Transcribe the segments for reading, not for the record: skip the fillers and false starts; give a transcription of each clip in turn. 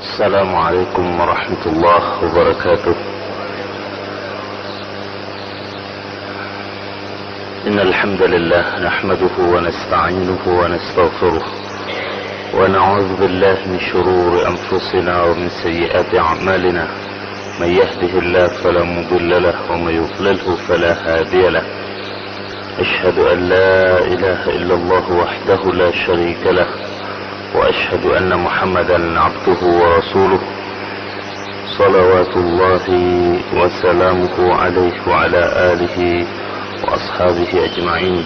السلام عليكم ورحمة الله وبركاته. إن الحمد لله نحمده ونستعينه ونستغفره ونعوذ بالله من شرور أنفسنا ومن سيئات أعمالنا. من يهده الله فلا مضل له ومن يضلله فلا هادي له. أشهد أن لا إله إلا الله وحده لا شريك له، وأشهد أن محمدا عبده ورسوله صلوات الله وسلامه عليه وعلى آله وأصحابه أجمعين.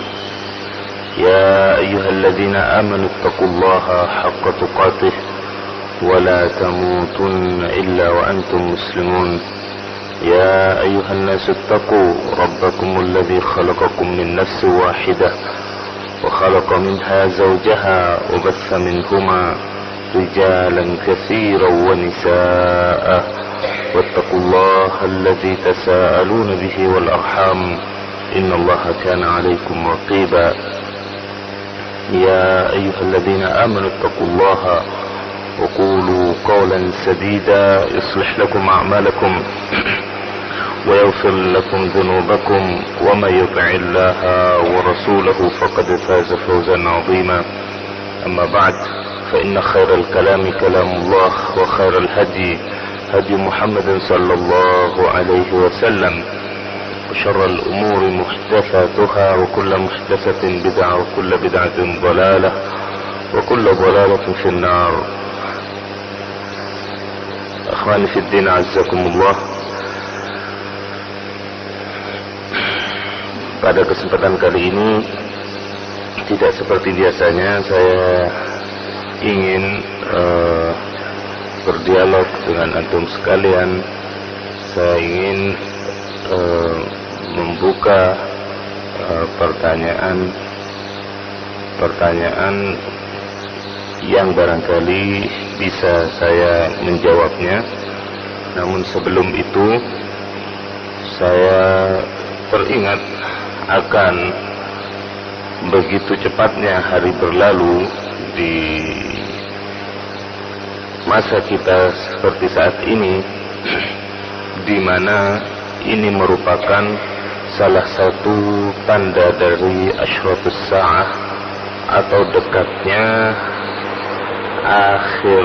يا أيها الذين آمنوا اتقوا الله حق تقاته ولا تموتن إلا وأنتم مسلمون. يا أيها الناس اتقوا ربكم الذي خلقكم من نفس واحدة وخلق منها زوجها وبث منهما رجالا كثيرا ونساء، واتقوا الله الذي تساءلون به والأرحام إن الله كان عليكم رقيبا. يا أيها الذين آمنوا اتقوا الله وقولوا قولا سديدا يصلح لكم أعمالكم ويغفر لكم ذنوبكم، ومن يطع الله ورسوله فقد فاز فوزا عظيما. أما بعد، فإن خير الكلام كلام الله، وخير الهدي هدي محمد صلى الله عليه وسلم، وشر الأمور محدثاتها، وكل محدثة بدعة، وكل بدعة ضلالة، وكل ضلالة في النار. أخواني في الدين عزكم الله. Pada kesempatan kali ini, tidak seperti biasanya, saya ingin berdialog dengan antum sekalian. Saya ingin membuka pertanyaan yang barangkali bisa saya menjawabnya. Namun sebelum itu, saya teringat akan begitu cepatnya hari berlalu di masa kita seperti saat ini, di mana ini merupakan salah satu tanda dari asyratus sa'ah, atau dekatnya akhir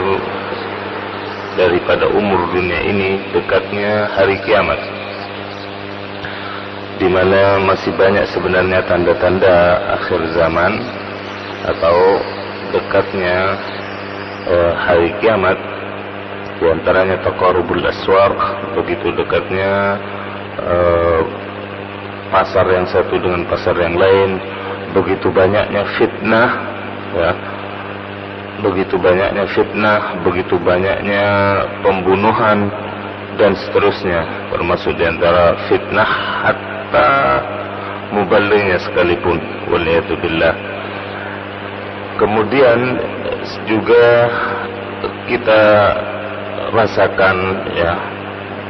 daripada umur dunia ini, dekatnya hari kiamat, di mana masih banyak sebenarnya tanda-tanda akhir zaman atau dekatnya hari kiamat. Di antaranya taqarubul aswaq, begitu dekatnya pasar yang satu dengan pasar yang lain, begitu banyaknya fitnah, ya, begitu banyaknya fitnah, begitu banyaknya pembunuhan dan seterusnya, termasuk di antara fitnah hatta mubalignya sekalipun, waliyatubillah. Kemudian juga kita rasakan, ya,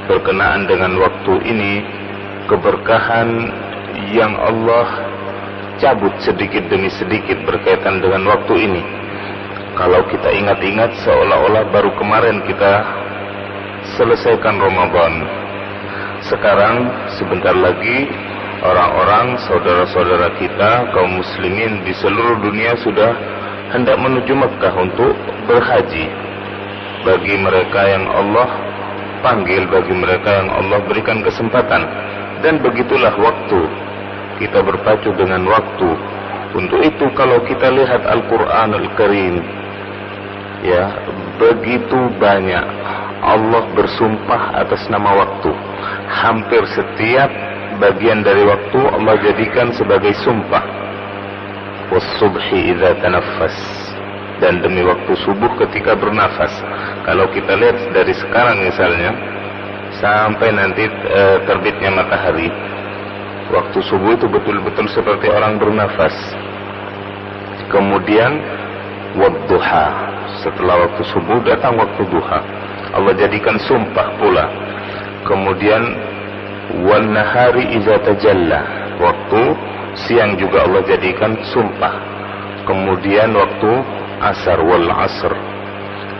berkenaan dengan waktu ini, keberkahan yang Allah cabut sedikit demi sedikit berkaitan dengan waktu ini. Kalau kita ingat-ingat, seolah-olah baru kemarin kita selesaikan Ramadan. Sekarang sebentar lagi orang-orang saudara-saudara kita kaum muslimin di seluruh dunia sudah hendak menuju Mekah untuk berhaji. Bagi mereka yang Allah panggil, bagi mereka yang Allah berikan kesempatan. Dan begitulah waktu, kita berpacu dengan waktu. Untuk itu kalau kita lihat Al-Quranul Karim, ya, begitu banyak Allah bersumpah atas nama waktu. Hampir setiap bagian dari waktu Allah jadikan sebagai sumpah. Was-subhi idza tanaffas, dan demi waktu subuh ketika bernafas. Kalau kita lihat dari sekarang misalnya sampai nanti terbitnya matahari, waktu subuh itu betul-betul seperti orang bernafas. Kemudian wadduha, setelah waktu subuh datang waktu duha, Allah jadikan sumpah pula. Kemudian wan nahari idza tajalla, waktu siang juga Allah jadikan sumpah. Kemudian waktu asar, wal asr.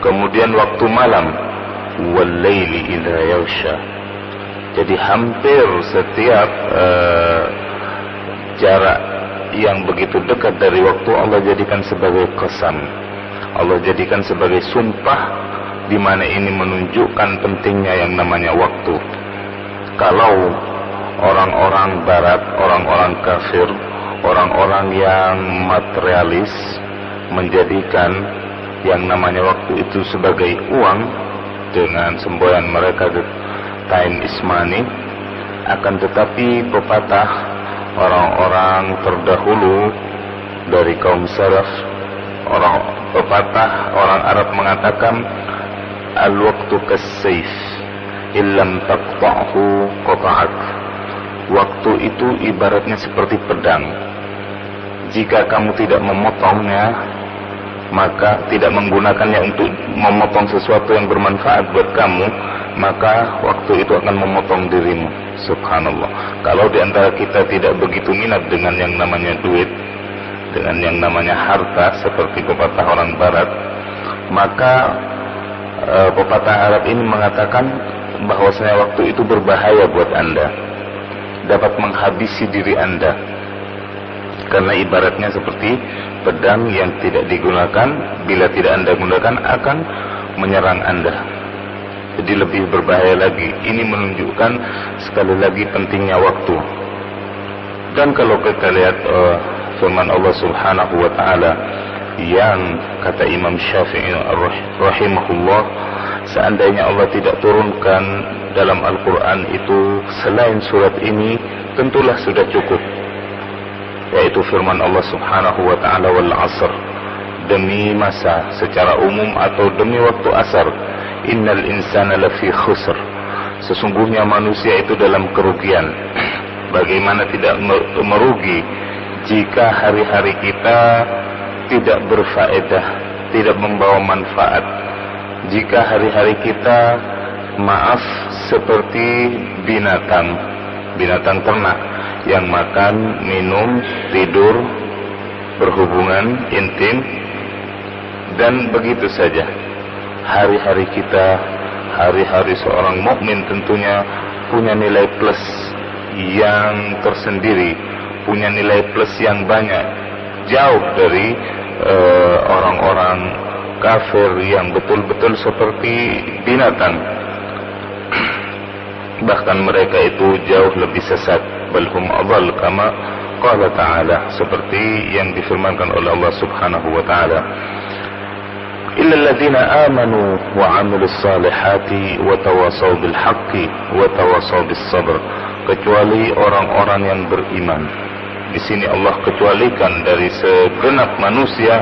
Kemudian waktu malam, wal-laili idza yaghsha. Jadi hampir setiap jarak yang begitu dekat dari waktu Allah jadikan sebagai qasam. Allah jadikan sebagai sumpah, di mana ini menunjukkan pentingnya yang namanya waktu. Kalau orang-orang barat, orang-orang kafir, orang-orang yang materialis menjadikan yang namanya waktu itu sebagai uang, dengan semboyan mereka time is money, akan tetapi pepatah orang-orang terdahulu dari kaum salaf, pepatah orang Arab mengatakan al-waqtu kas-sayf illam taqta'hu qata'ak. Waktu itu ibaratnya seperti pedang. Jika kamu tidak memotongnya, maka tidak menggunakannya untuk memotong sesuatu yang bermanfaat buat kamu, maka waktu itu akan memotong dirimu. Subhanallah. Kalau di antara kita tidak begitu minat dengan yang namanya duit, dengan yang namanya harta, seperti pepatah orang barat, maka pepatah Arab ini mengatakan bahwasanya waktu itu berbahaya buat Anda, dapat menghabisi diri Anda, karena ibaratnya seperti pedang yang tidak digunakan, bila tidak Anda gunakan akan menyerang Anda. Jadi lebih berbahaya lagi. Ini menunjukkan sekali lagi pentingnya waktu. Dan kalau kita lihat firman Allah Subhanahu wa taala yang kata Imam Syafi'i rahimahullah, seandainya Allah tidak turunkan dalam Al-Quran itu selain surat ini, tentulah sudah cukup, yaitu firman Allah Subhanahu wa taala wal 'asr, demi masa secara umum atau demi waktu asar, innal insana lafi khusr, sesungguhnya manusia itu dalam kerugian. Bagaimana tidak merugi jika hari-hari kita tidak berfaedah, tidak membawa manfaat, jika hari-hari kita maaf seperti binatang ternak yang makan, minum, tidur, berhubungan intim, dan begitu saja. Hari-hari kita, hari-hari seorang mukmin tentunya punya nilai plus yang tersendiri, punya nilai plus yang banyak, jauh dari orang-orang kafir yang betul-betul seperti binatang. Bahkan mereka itu jauh lebih sesat, balhum adall, kama qala ta'ala, seperti yang difirmankan oleh Allah Subhanahu wa ta'ala, illa alladhina amanu wa 'amilus salihati wa tawasaw bil haqqi wa tawasaw bis sabr, kecuali orang-orang yang beriman. Di sini Allah kecualikan dari segenap manusia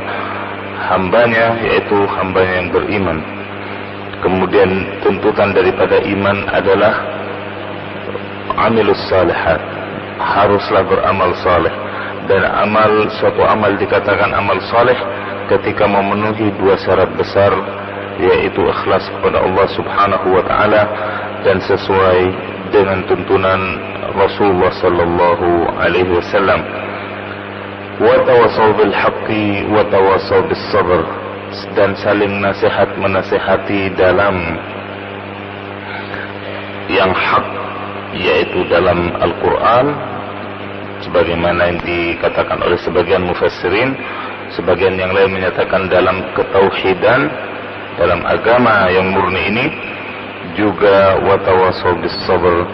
hambanya, yaitu hambanya yang beriman. Kemudian tuntutan daripada iman adalah amilus salihat, haruslah beramal saleh. Dan suatu amal dikatakan amal saleh ketika memenuhi dua syarat besar, yaitu ikhlas kepada Allah Subhanahu wa taala dan sesuai dengan tuntunan Rasulullah sallallahu alaihi wasallam. Wa tawasaw bil haqqi wa tawasaw bis sabr, dan saling nasihat menasihati dalam yang hak, yaitu dalam Al-Quran, sebagaimana yang dikatakan oleh sebagian mufassirin. Sebagian yang lain menyatakan dalam ketauhidan, dalam agama yang murni ini. Juga watawasaw bis sabr,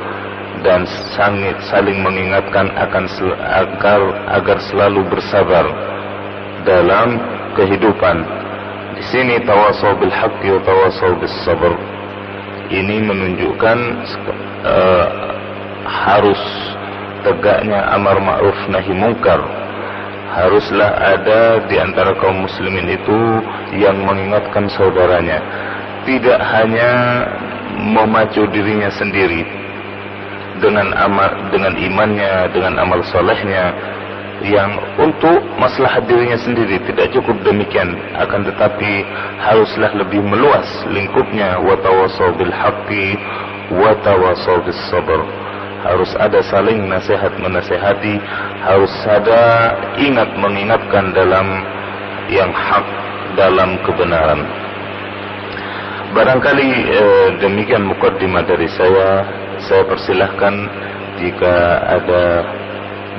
dan saling mengingatkan agar selalu bersabar dalam kehidupan. Di sini tawasaw bil haqqi wa tawasaw bis sabr, ini menunjukkan harus tegaknya amar ma'ruf nahi mungkar. Haruslah ada di antara kaum muslimin itu yang mengingatkan saudaranya, tidak hanya memacu dirinya sendiri dengan imannya, dengan amal solehnya yang untuk maslahat dirinya sendiri, tidak cukup demikian, akan tetapi haruslah lebih meluas lingkupnya. Wa tawasaw bil haqqi wa tawasaw bis sabr, harus ada saling nasihat menasihati, harus ada ingat mengingatkan dalam yang hak, dalam kebenaran. Barangkali demikian mukaddimah dari saya. Saya persilahkan jika ada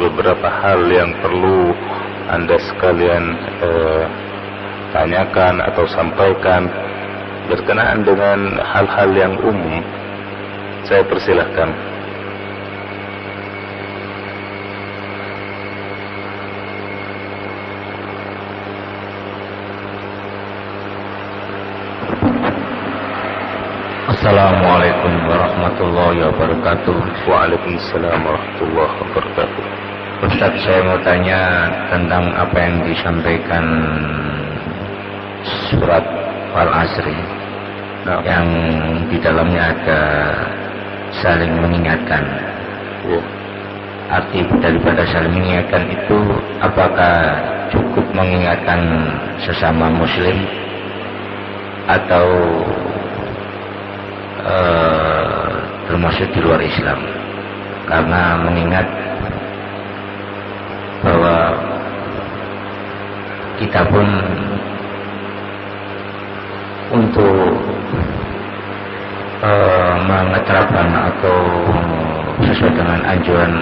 beberapa hal yang perlu Anda sekalian tanyakan atau sampaikan berkenaan dengan hal-hal yang umum, saya persilahkan. Assalamualaikum warahmatullahi wabarakatuh. Waalaikumsalam warahmatullahi wabarakatuh. Ustaz, saya mau tanya tentang apa yang disampaikan surat Al-Asri, yang di dalamnya ada saling mengingatkan. Arti daripada saling mengingatkan itu, apakah cukup mengingatkan sesama muslim atau termasuk di luar Islam? Karena mengingat bahwa kita pun untuk menerapkan atau sesuai dengan anjuran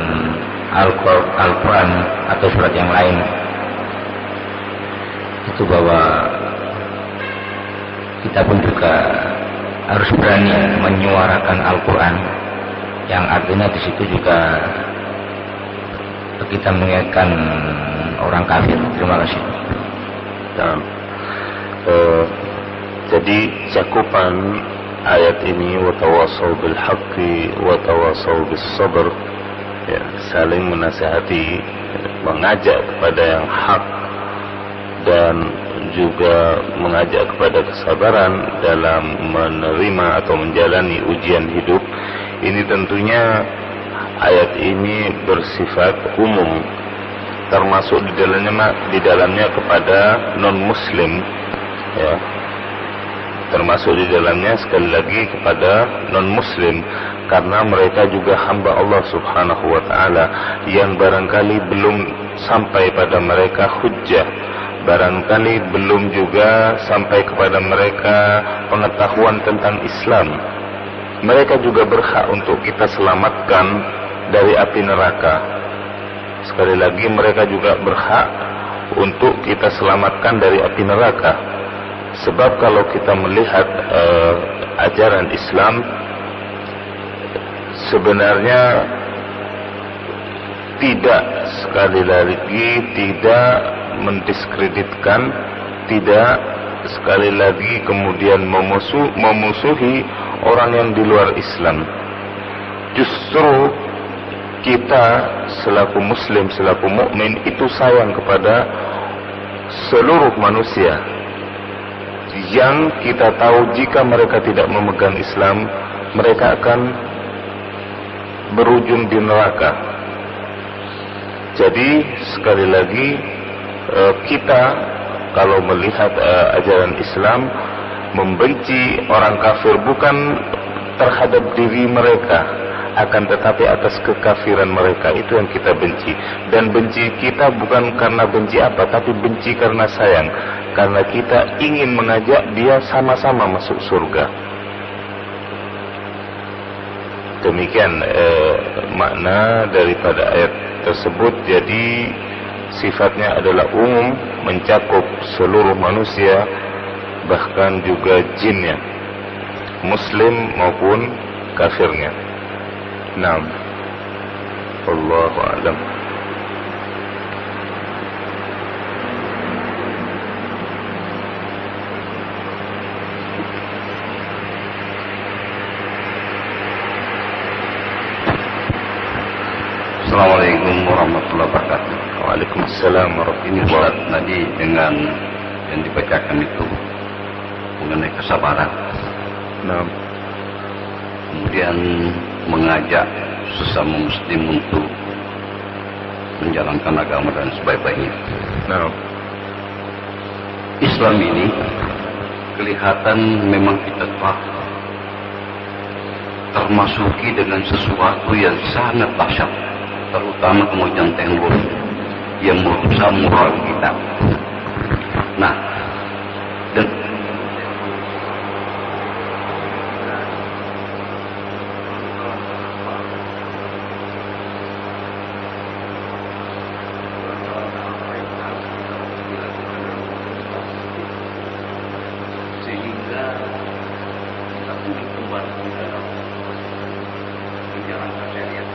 Al-Quran atau surat yang lain itu, bahwa kita pun juga harus berani menyuarakan Al-Quran, yang artinya di situ juga kita mengingatkan orang kafir. Terima kasih. Jadi cakupan ayat ini, watawasau bil haqqi watawasau bis sabr, ya, saling menasihati, mengajak kepada yang hak dan juga mengajak kepada kesabaran dalam menerima atau menjalani ujian hidup. Ini tentunya ayat ini bersifat umum, termasuk di dalamnya kepada non muslim, ya, termasuk di dalamnya sekali lagi kepada non muslim, karena mereka juga hamba Allah Subhanahu wa taala yang barangkali belum sampai pada mereka hujjah, barangkali belum juga sampai kepada mereka pengetahuan tentang Islam. Mereka juga berhak untuk kita selamatkan dari api neraka. Sekali lagi, mereka juga berhak untuk kita selamatkan dari api neraka. Sebab kalau kita melihat ajaran Islam, sebenarnya tidak, sekali lagi, tidak mendiskreditkan, tidak sekali lagi kemudian memusuhi orang yang di luar Islam. Justru kita selaku muslim, selaku mukmin itu sayang kepada seluruh manusia, yang kita tahu jika mereka tidak memegang Islam, mereka akan berujung di neraka. Jadi sekali lagi, kita kalau melihat ajaran Islam, membenci orang kafir bukan terhadap diri mereka, akan tetapi atas kekafiran mereka, itu yang kita benci. Dan benci kita bukan karena benci apa, tapi benci karena sayang, karena kita ingin mengajak dia sama-sama masuk surga. Demikian makna daripada ayat tersebut. Jadi sifatnya adalah umum, mencakup seluruh manusia, bahkan juga jinnya, muslim maupun kafirnya. Naam. Wallahu a'lam. Assalamualaikum warahmatullahi wabarakatuh. Waalaikumsalam warahmatullahi Ini Ustaz, wabarakatuh. tadi dengan yang dibacakan itu mengenai kesabaran, Naam. kemudian mengajak sesama muslim untuk menjalankan agama dan sebaik-baiknya. Naam. Islam ini kelihatan memang kita telah termasuki dengan sesuatu yang sangat dahsyat, terutama kemajuan teknologi yang merusak moral kita. Nah, dan sesuatu dalam menjalankan syariat.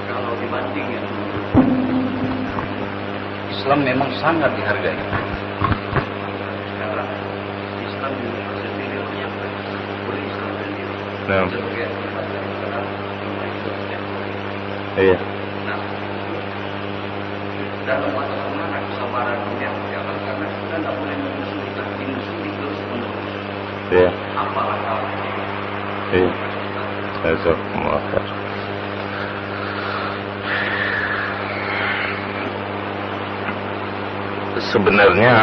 Kalau dibanding yang Islam memang sangat dihargai. Sekarang Islam sendiri menyampaikan Islam sendiri. Sebagai iya. Nah, dalam mana kesabaran dunia berjalan karena kita tidak boleh memusuhi terus menerus. Iya. Apalah kalanya. Iya. Jazakumullah khair. Sebenarnya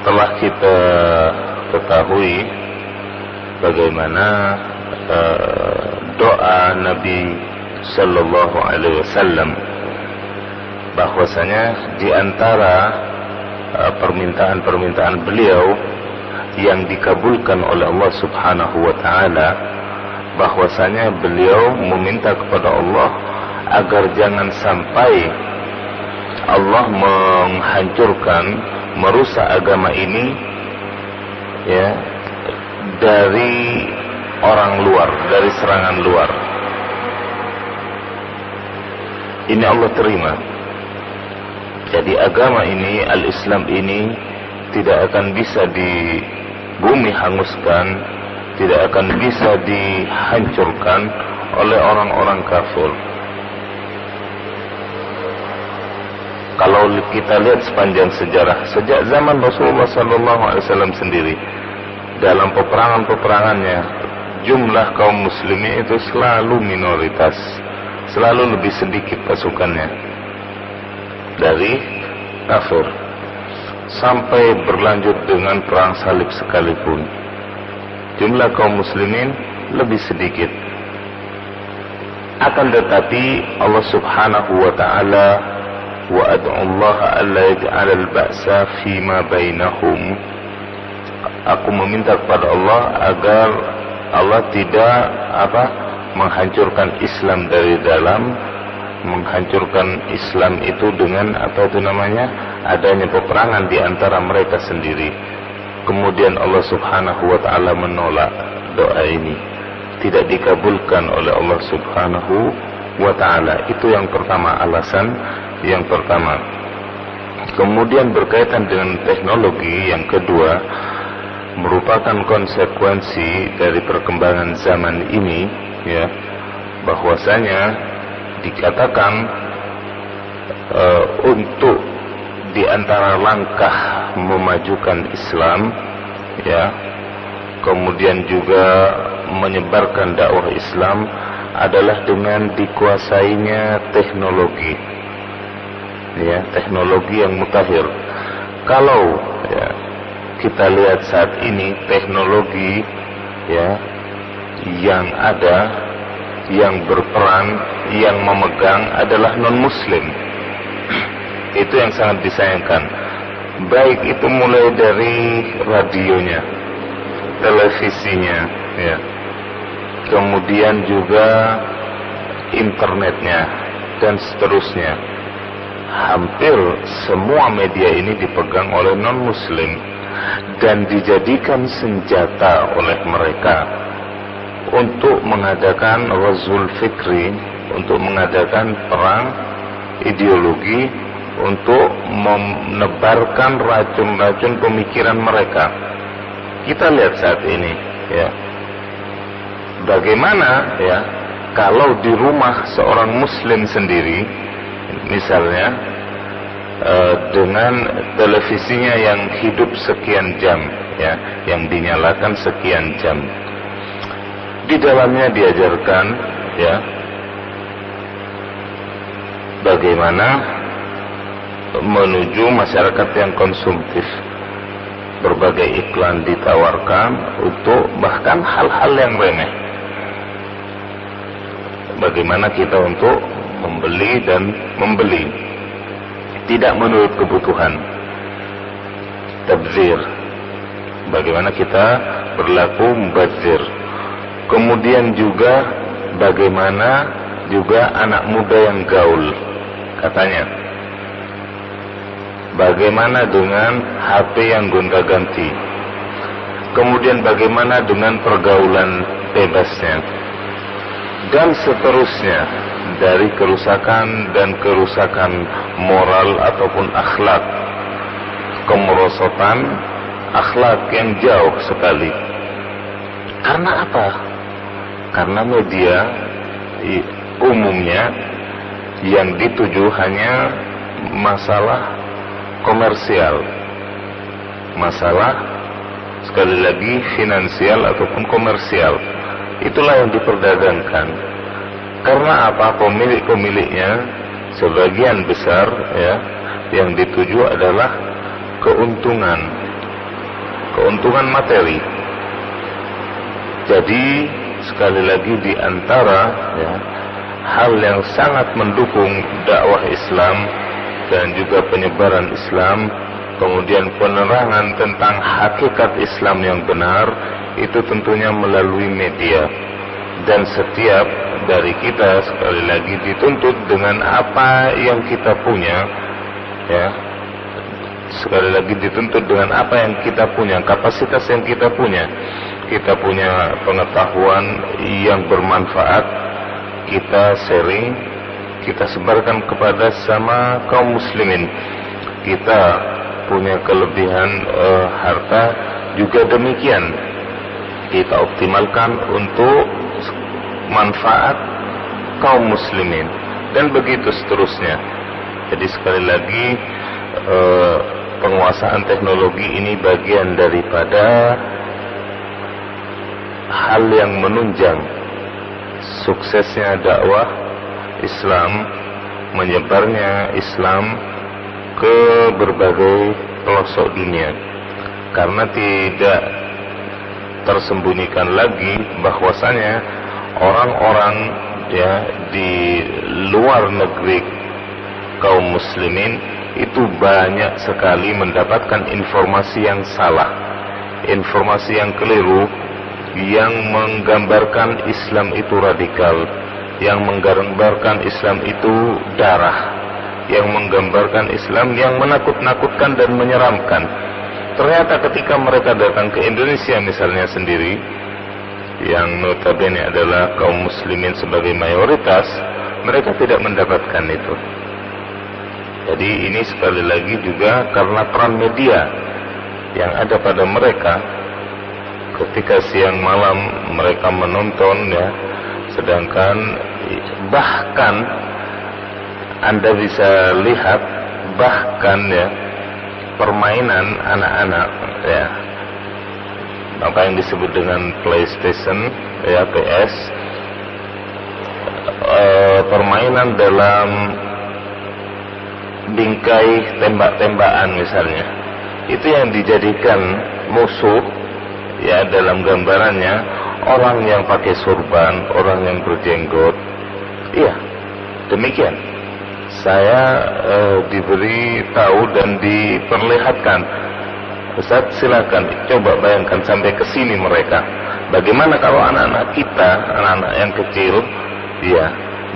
telah kita ketahui bagaimana doa Nabi Sallallahu Alaihi Wasallam, bahwasanya di antara permintaan-permintaan beliau yang dikabulkan oleh Allah Subhanahu wa taala, bahwasanya beliau meminta kepada Allah agar jangan sampai Allah menghancurkan, merusak agama ini ya dari orang luar, dari serangan luar. Ini Allah terima. Jadi agama ini, al-Islam ini tidak akan bisa di bumi hanguskan, tidak akan bisa dihancurkan oleh orang-orang kafir. Kalau kita lihat sepanjang sejarah, sejak zaman Rasulullah SAW sendiri, dalam peperangan-peperangannya, jumlah kaum muslimin itu selalu minoritas, selalu lebih sedikit pasukannya dari kafir, sampai berlanjut dengan perang salib sekalipun, jumlah kaum muslimin lebih sedikit. Akan tetapi Allah Subhanahu wa taala, wa ad'u Allah alla yaj'al al-ba'sa fima bainahum, aku meminta kepada Allah agar Allah tidak menghancurkan Islam dari dalam, menghancurkan Islam itu dengan adanya peperangan di antara mereka sendiri. Kemudian Allah Subhanahu wa taala menolak doa ini, tidak dikabulkan oleh Allah Subhanahu wa taala. Itu yang pertama, alasan yang pertama. Kemudian berkaitan dengan teknologi, yang kedua, merupakan konsekuensi dari perkembangan zaman ini, ya, bahwasanya dikatakan untuk di antara langkah memajukan Islam, ya, kemudian juga menyebarkan dakwah Islam adalah dengan dikuasainya teknologi, ya, teknologi yang mutakhir. Kalau ya, kita lihat saat ini teknologi ya yang ada, yang berperan, yang memegang adalah non-muslim. Itu yang sangat disayangkan. Baik itu mulai dari radionya, televisinya, ya, kemudian juga internetnya dan seterusnya. Hampir semua media ini dipegang oleh non-muslim dan dijadikan senjata oleh mereka untuk mengadakan ghazwul fikri, untuk mengadakan perang ideologi, untuk menebarkan racun-racun pemikiran mereka. Kita lihat saat ini, ya, bagaimana ya kalau di rumah seorang muslim sendiri, misalnya dengan televisinya yang hidup sekian jam, ya, yang dinyalakan sekian jam, di dalamnya diajarkan, ya, bagaimana menuju masyarakat yang konsumtif. Berbagai iklan ditawarkan untuk bahkan hal-hal yang remeh. Bagaimana kita untuk membeli dan membeli tidak menurut kebutuhan. Tabzir, bagaimana kita berlaku mubazir. Kemudian juga bagaimana juga anak muda yang gaul, katanya. Bagaimana dengan HP yang gonta-ganti. Kemudian bagaimana dengan pergaulan bebasnya, dan seterusnya, dari kerusakan dan kerusakan moral ataupun akhlak, kemerosotan akhlak yang jauh sekali. Karena apa? Karena media umumnya yang dituju hanya masalah komersial, masalah sekali lagi finansial ataupun komersial. Itulah yang diperdagangkan. Karena apa? Pemilik-pemiliknya sebagian besar ya yang dituju adalah keuntungan materi. Jadi sekali lagi di antara ya, hal yang sangat mendukung dakwah Islam dan juga penyebaran Islam, kemudian penerangan tentang hakikat Islam yang benar, itu tentunya melalui media. Dan setiap dari kita sekali lagi dituntut dengan apa yang kita punya, ya, sekali lagi dituntut dengan apa yang kita punya, kapasitas yang kita punya. Kita punya pengetahuan yang bermanfaat, kita sharing, kita sebarkan kepada sama kaum muslimin. Kita punya kelebihan harta, juga demikian kita optimalkan untuk manfaat kaum muslimin, dan begitu seterusnya. Jadi sekali lagi penguasaan teknologi ini bagian daripada hal yang menunjang suksesnya dakwah Islam, menyebarnya Islam ke berbagai pelosok dunia. Karena tidak tersembunyikan lagi bahwasanya orang-orang ya di luar negeri kaum muslimin itu banyak sekali mendapatkan informasi yang salah, informasi yang keliru, yang menggambarkan Islam itu radikal, yang menggambarkan Islam itu darah, yang menggambarkan Islam yang menakut-nakutkan dan menyeramkan. Ternyata ketika mereka datang ke Indonesia misalnya sendiri, yang notabene adalah kaum muslimin sebagai mayoritas, mereka tidak mendapatkan itu. Jadi ini sekali lagi juga karena peran media yang ada pada mereka. Ketika siang malam mereka menonton ya, sedangkan bahkan Anda bisa lihat bahkan ya permainan anak-anak ya, apa yang disebut dengan PlayStation ya, PS, permainan dalam bingkai tembak-tembakan misalnya, itu yang dijadikan musuh ya dalam gambarannya orang yang pakai sorban, orang yang berjenggot. Iya, demikian. Saya diberi tahu dan diperlihatkan. Ustaz, silakan coba bayangkan sampai ke sini mereka. Bagaimana kalau anak-anak kita, anak-anak yang kecil, ya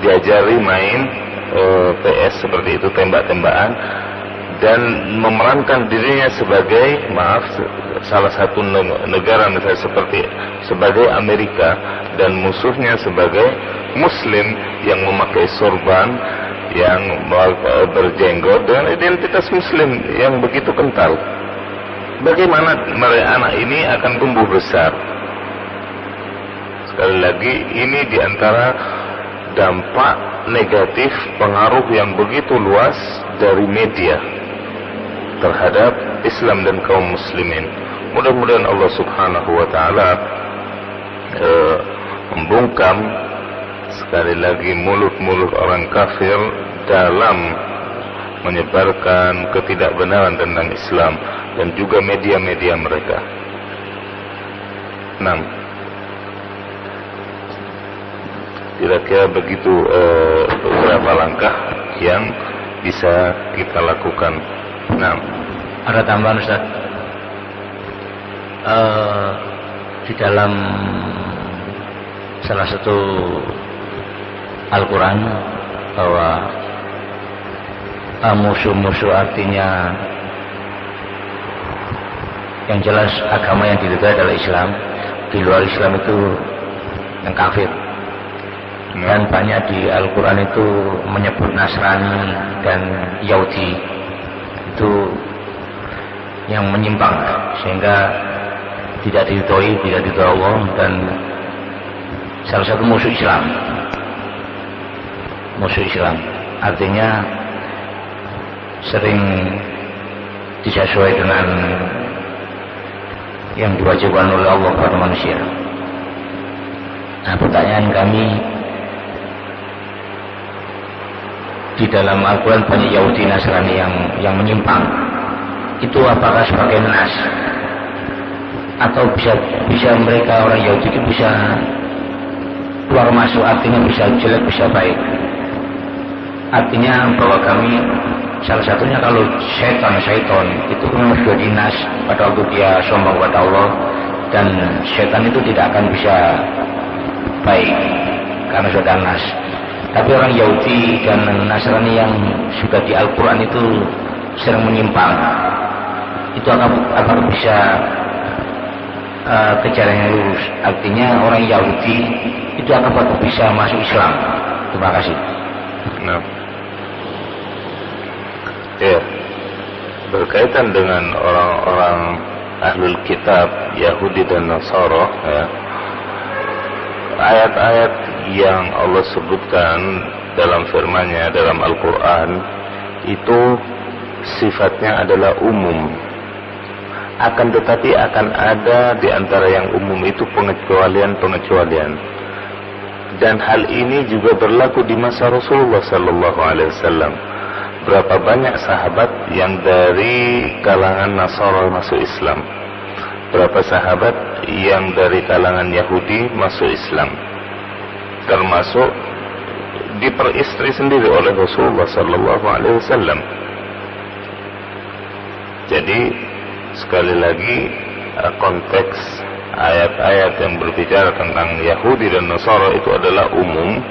diajari main PS seperti itu, tembak-tembakan, dan memerankan dirinya sebagai, maaf, salah satu negara misalnya sebagai Amerika, dan musuhnya sebagai Muslim yang memakai sorban, yang berjenggot dengan identitas Muslim yang begitu kental. Bagaimana mereka anak ini akan tumbuh besar? Sekali lagi, ini diantara dampak negatif pengaruh yang begitu luas dari media terhadap Islam dan kaum muslimin. Mudah-mudahan Allah Subhanahu wa taala membungkam sekali lagi mulut-mulut orang kafir dalam menyebarkan ketidakbenaran tentang Islam dan juga media-media mereka. 6. Kira-kira begitu beberapa langkah yang bisa kita lakukan. 6. Ada tambahan Ustaz? Di dalam salah satu Al-Quran bahwa musuh-musuh artinya Yang jelas agama yang diridhoi adalah Islam. Di luar Islam itu yang kafir. Dan banyak di Al-Quran itu menyebut Nasrani dan Yahudi itu yang menyimpang, sehingga tidak diridhoi, tidak diridhoi Allah, dan salah satu musuh Islam. Musuh Islam artinya sering tidak sesuai dengan yang diwajibkan oleh Allah kepada manusia. Nah, pertanyaan kami, di dalam Al-Quran banyak Yahudi Nasrani yang menyimpang. Itu apakah sebagai nas, atau bisa mereka orang Yahudi itu bisa keluar masuk, artinya bisa jelek bisa baik? Artinya bahwa kami salah satunya kalau syaitan itu memang sudah dinas pada waktu dia sombong kepada Allah, dan syaitan itu tidak akan bisa baik karena sudah nas. Tapi orang Yahudi dan Nasrani yang sudah di Al-Quran itu sering menyimpang, itu akan bisa ke jalan yang lurus. Artinya orang Yahudi itu akan bisa masuk Islam. Terima kasih. Nah, ya, berkaitan dengan orang-orang Ahlul Kitab Yahudi dan Nasara, ya, ayat-ayat yang Allah sebutkan dalam firman-Nya dalam Al-Quran itu sifatnya adalah umum. Akan tetapi akan ada di antara yang umum itu pengecualian-pengecualian. Dan hal ini juga berlaku di masa Rasulullah sallallahu alaihi wasallam. Berapa banyak sahabat yang dari kalangan Nasara masuk Islam? Berapa sahabat yang dari kalangan Yahudi masuk Islam? Termasuk diperistri sendiri oleh Rasulullah sallallahu alaihi wasallam. Jadi sekali lagi konteks ayat-ayat yang berbicara tentang Yahudi dan Nasara itu adalah umum,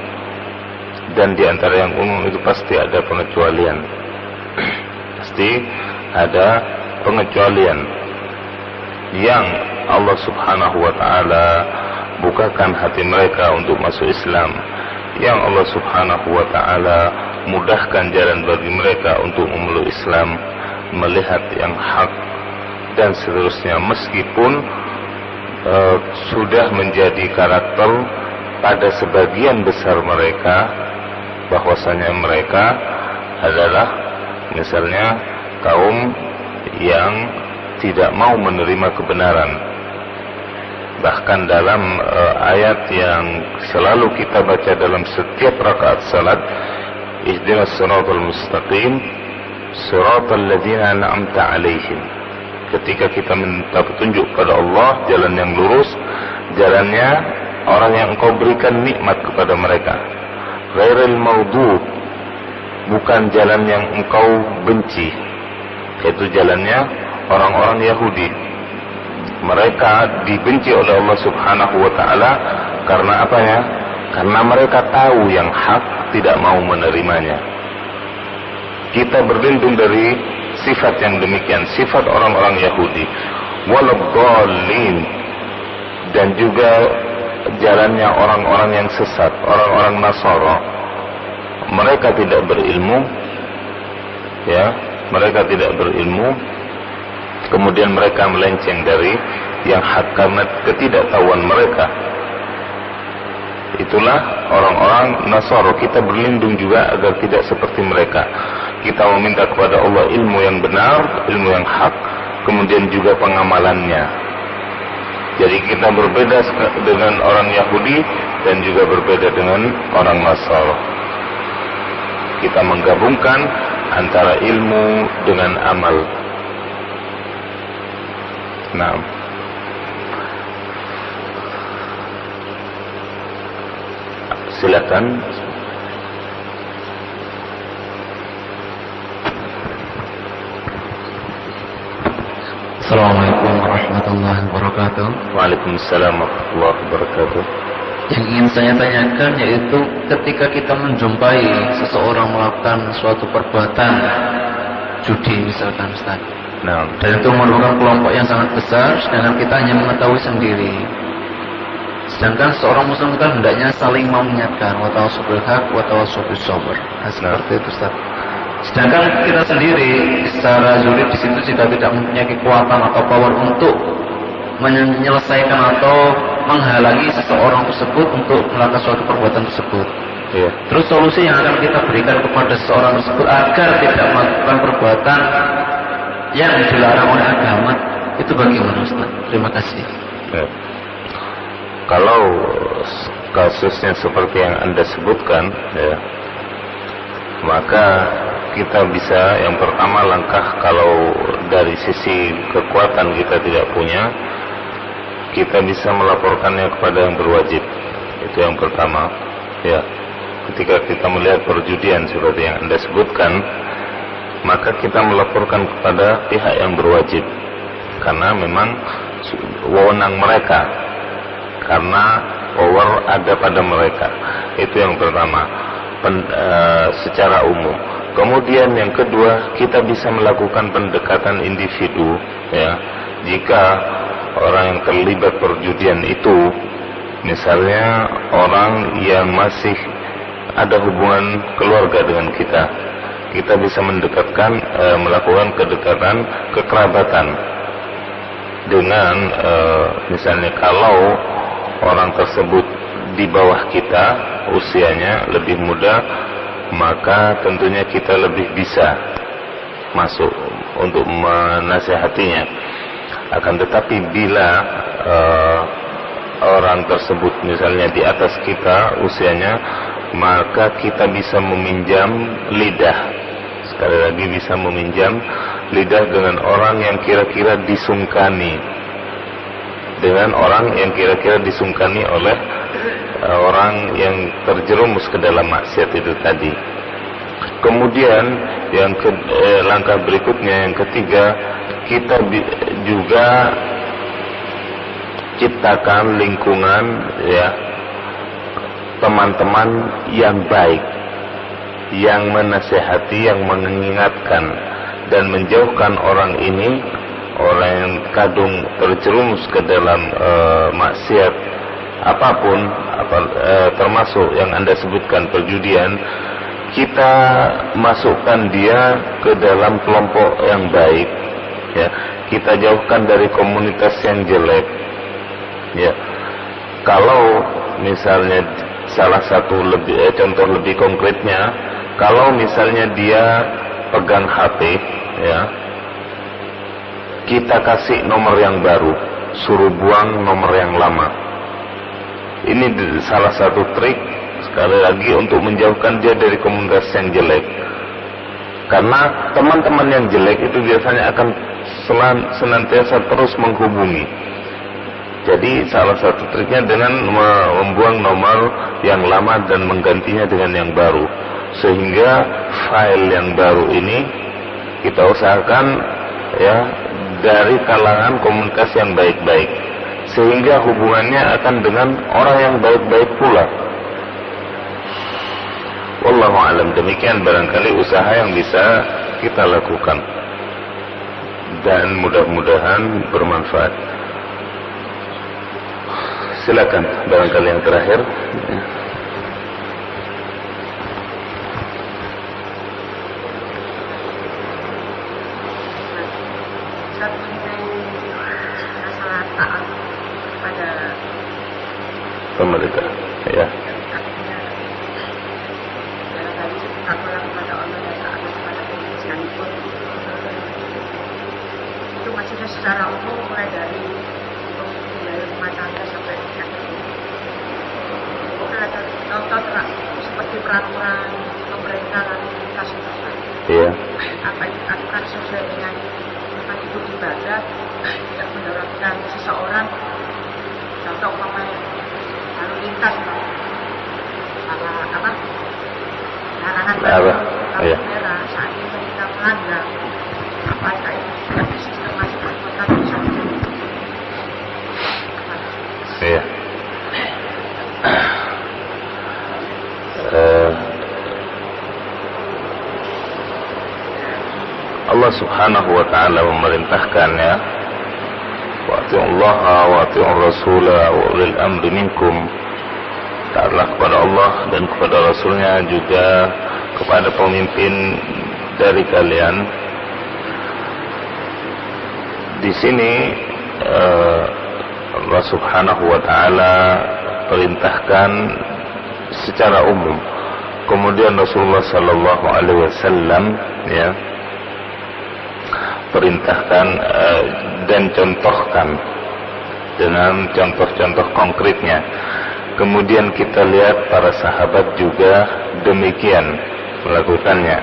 dan di antara yang umum itu pasti ada pengecualian. Pasti ada pengecualian yang Allah Subhanahu wa taala bukakan hati mereka untuk masuk Islam, yang Allah Subhanahu wa taala mudahkan jalan bagi mereka untuk memeluk Islam, melihat yang hak dan seterusnya, meskipun sudah menjadi karakter pada sebagian besar mereka bahwasanya mereka adalah misalnya kaum yang tidak mau menerima kebenaran. Bahkan dalam ayat yang selalu kita baca dalam setiap rakaat salat, ihdinas siratal mustaqim siratal ladzina an'amta 'alaihim. Ketika kita minta petunjuk pada Allah, jalan yang lurus, jalannya orang yang Engkau berikan nikmat kepada mereka. Ghairil maudud, bukan jalan yang Engkau benci, yaitu jalannya orang-orang Yahudi. Mereka dibenci oleh Allah Subhanahu wa taala karena apanya? Karena mereka tahu yang hak, tidak mau menerimanya. Kita berlindung dari sifat yang demikian, sifat orang-orang Yahudi. Waladhdallin, dan juga jalannya orang-orang yang sesat, orang-orang Nasara. Mereka tidak berilmu, ya, mereka tidak berilmu. Kemudian mereka melenceng dari yang hak karena ketidaktahuan mereka. Itulah orang-orang Nasara. Kita berlindung juga agar tidak seperti mereka. Kita meminta kepada Allah ilmu yang benar, ilmu yang hak, kemudian juga pengamalannya. Jadi kita berbeda dengan orang Yahudi dan juga berbeda dengan orang Nasara. Kita menggabungkan antara ilmu dengan amal. Nah, silakan. Assalamualaikum warahmatullahi wabarakatuh. Waalaikumsalam warahmatullahi wabarakatuh. Yang ingin saya tanyakan yaitu ketika kita menjumpai seseorang melakukan suatu perbuatan judi misalkan Ustaz, Nah, Dan itu merupakan kelompok yang sangat besar, sedangkan kita hanya mengetahui sendiri. Sedangkan seorang muslim kan hendaknya saling mau mengingatkan, wa tawassul bil haq wa tawassul bis sabr. Nah, seperti itu, Ustaz. Sedangkan kita sendiri secara zuhid di situ jika tidak mempunyai kekuatan atau power untuk menyelesaikan atau menghalangi seseorang tersebut untuk melakukan suatu perbuatan tersebut. iya. Terus solusi yang akan kita berikan kepada seseorang tersebut agar tidak melakukan perbuatan yang dilarang oleh agama, itu bagaimana, Ustaz? Terima kasih. Ya. Kalau kasusnya seperti yang Anda sebutkan, ya, maka kita bisa, yang pertama langkah kalau dari sisi kekuatan kita tidak punya, kita bisa melaporkannya kepada yang berwajib. Itu yang pertama. Ya, ketika kita melihat perjudian seperti yang Anda sebutkan, maka kita melaporkan kepada pihak yang berwajib, karena memang wewenang mereka, karena power ada pada mereka. Itu yang pertama, secara umum. Kemudian yang kedua, kita bisa melakukan pendekatan individu, ya. Jika orang yang terlibat perjudian itu, misalnya orang yang masih ada hubungan keluarga dengan kita, kita bisa mendekatkan, melakukan kedekatan kekerabatan dengan, misalnya kalau orang tersebut di bawah kita, usianya lebih muda, maka tentunya kita lebih bisa masuk untuk menasihatinya. Akan tetapi bila orang tersebut misalnya di atas kita usianya, maka kita bisa meminjam lidah. Sekali lagi, bisa meminjam lidah dengan orang yang kira-kira disungkani, dengan orang yang kira-kira disungkani oleh orang yang terjerumus ke dalam maksiat itu tadi. Kemudian yang langkah berikutnya, yang ketiga, kita juga ciptakan lingkungan, ya, teman-teman yang baik, yang menasehati, yang mengingatkan dan menjauhkan orang ini, orang yang kadung terjerumus ke dalam maksiat apapun, termasuk yang Anda sebutkan perjudian. Kita masukkan dia ke dalam kelompok yang baik, ya. Kita jauhkan dari komunitas yang jelek, ya. Kalau misalnya salah satu contoh lebih konkretnya, kalau misalnya dia pegang HP, ya, kita kasih nomor yang baru, suruh buang nomor yang lama. Ini salah satu trik, sekali lagi, untuk menjauhkan dia dari komunitas yang jelek. Karena teman-teman yang jelek itu biasanya akan senantiasa terus menghubungi. Jadi salah satu triknya dengan membuang nomor yang lama dan menggantinya dengan yang baru, sehingga file yang baru ini kita usahakan, ya, dari kalangan komunitas yang baik-baik, sehingga hubungannya akan dengan orang yang baik-baik pula. Wallahu a'lam. Demikian barangkali usaha yang bisa kita lakukan, dan mudah-mudahan bermanfaat. Silakan, barangkali yang terakhir. Pemerintah, ya. Itu maksudnya secara umum, mulai dari rumah tangga sampai tahu-tahu seperti peraturan pemerintah lalu lintas itu, Iya. apa yang dilakukan sesuai dengan tempat hidup ibadah, tidak mendapatkan seseorang, contoh umpamanya lalu lintas, larangan Iya. merah, saat ini kita melanggar, apakah itu sudah sistem masuk perbuatan bisa? Iya. Allah Allah Subhanahu wa taala memerintahkan, ya, wa atiullaha wa atiur rasula wa ulil amri minkum, taatlah kepada Allah dan kepada Rasulnya, juga kepada pemimpin dari kalian. Di sini Allah Subhanahu wa taala perintahkan secara umum. Kemudian Rasulullah sallallahu alaihi wasallam, ya, perintahkan dan contohkan dengan contoh-contoh konkretnya. Kemudian kita lihat para sahabat juga demikian melakukannya.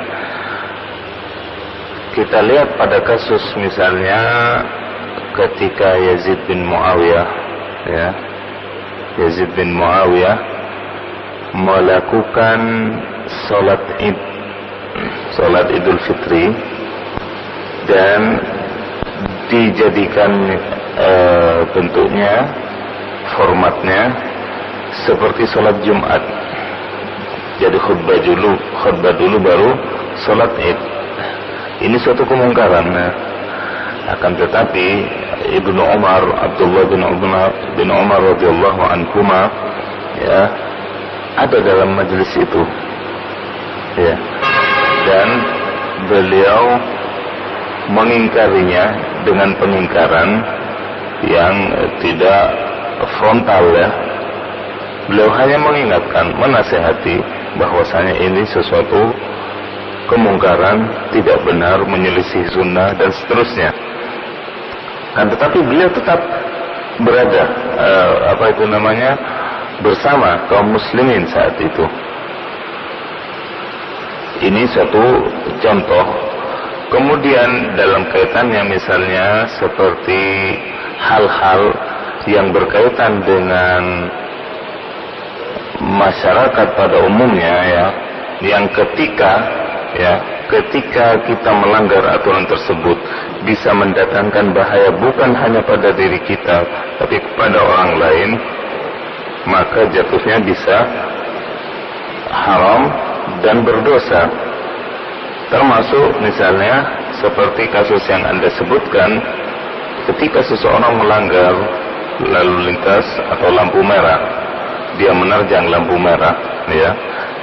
Kita lihat pada kasus misalnya ketika Yazid bin Muawiyah, ya, Yazid bin Muawiyah melakukan salat Idul Fitri dan dijadikan bentuknya, formatnya seperti salat Jumat. Jadi khutbah dulu baru salat Id. Ini suatu kemungkaran. Akan tetapi Ibnu Umar, Abdullah bin Umar radhiyallahu anhuma, ya, ada dalam majelis itu, ya, dan beliau mengingkarinya dengan pengingkaran yang tidak frontal, ya. Beliau hanya mengingatkan, menasihati bahwasanya ini sesuatu kemungkaran, tidak benar, menyelisih sunnah dan seterusnya. Kan tetapi beliau tetap berada bersama kaum muslimin saat itu. Ini suatu contoh. Kemudian dalam kaitannya misalnya seperti hal-hal yang berkaitan dengan masyarakat pada umumnya, ya, yang ketika kita melanggar aturan tersebut bisa mendatangkan bahaya bukan hanya pada diri kita tapi kepada orang lain, maka jatuhnya bisa haram dan berdosa. Termasuk misalnya seperti kasus yang Anda sebutkan, ketika seseorang melanggar lalu lintas atau lampu merah, dia menerjang lampu merah, ya,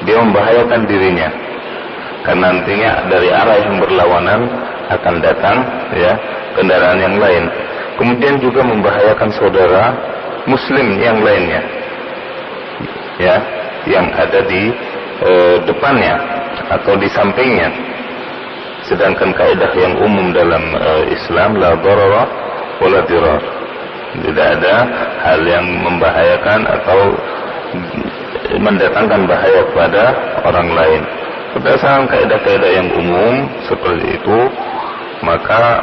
dia membahayakan dirinya. Karena nantinya dari arah yang berlawanan akan datang, ya, kendaraan yang lain. Kemudian juga membahayakan saudara muslim yang lainnya, ya, yang ada di depannya atau di sampingnya. Sedangkan kaidah yang umum dalam Islam, la darara wala dirar. Tidak ada hal yang membahayakan atau mendatangkan bahaya kepada orang lain. Berdasarkan kaidah-kaidah yang umum seperti itu, maka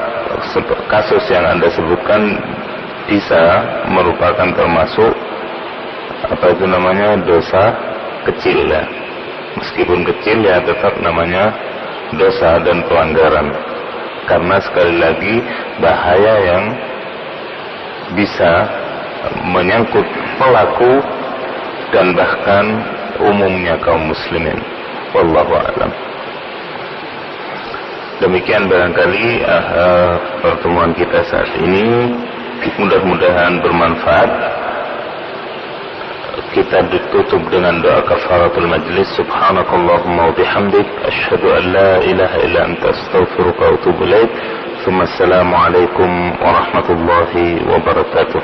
kasus yang Anda sebutkan bisa merupakan termasuk dosa kecil, ya. Meskipun kecil, ya, tetap namanya dosa dan pelanggaran. Karena sekali lagi bahaya yang bisa menyangkut pelaku dan bahkan umumnya kaum muslimin. Wallahu a'lam. Demikian barangkali pertemuan kita saat ini, mudah-mudahan bermanfaat. Kita ditutup dengan doa kafaratul majlis. Subhanakallahumma wa bihamdik, asyhadu an la ilaha illa anta, astaghfiruka wa atubu ilaik. Assalamualaikum warahmatullahi wabarakatuh.